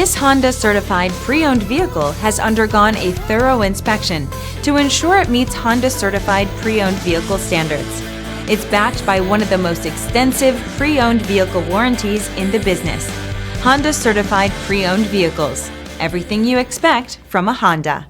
This Honda certified pre-owned vehicle has undergone a thorough inspection to ensure it meets Honda certified pre-owned vehicle standards. It's backed by one of the most extensive pre-owned vehicle warranties in the business. Honda certified pre-owned vehicles. Everything you expect from a Honda.